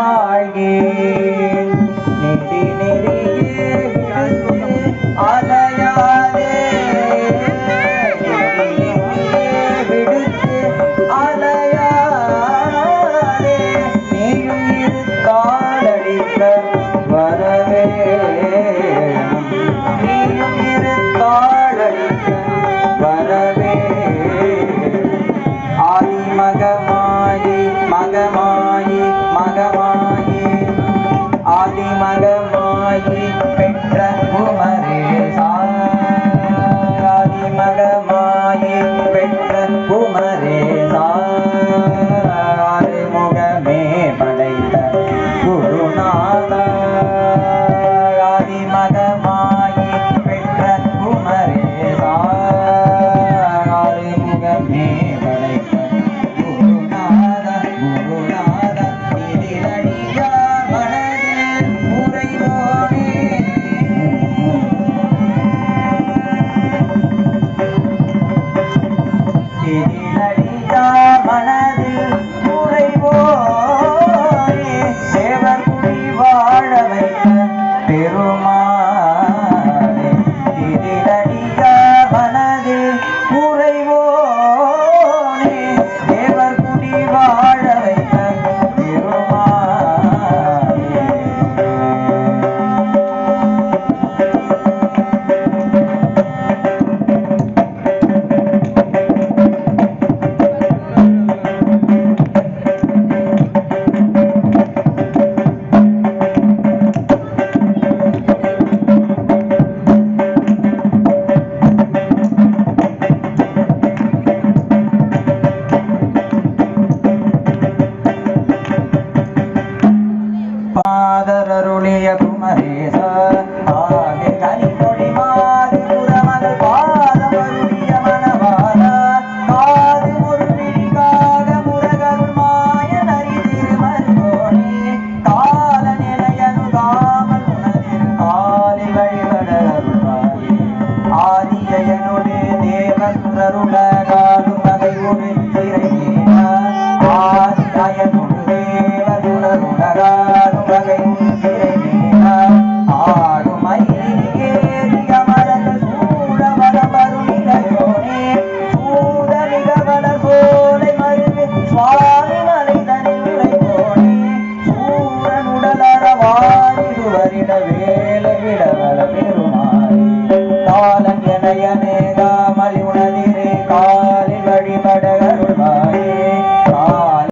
மாழ்கே நெறி நெறியே அலையாதே விடுத்து அலையாதே நீயும் இரு காலடிக்க வரவே நீயும் இரு காலடிக்க வரவே ஆதி மகமாயி மகமாயி மகமாயி ஆதி மகமாயி பெற்ற குமரேசா ஆதி மகமாயி பெற்ற குமரேசா ஆறுமுகமே படைத்த குருநாதா ஆதி மகமாயி பெற்ற குமரேசா ஆறுமுகமே படைத்த குருநாதா குருநாதா இதிலடியா மனதில் உறைவோனே இதிலடியா மனதில் உறைவோனே தேவகுடி வாழ வைத்த பெருமானே இதிலடியா மனதில் உறைவோனே தேவகுடி வாழ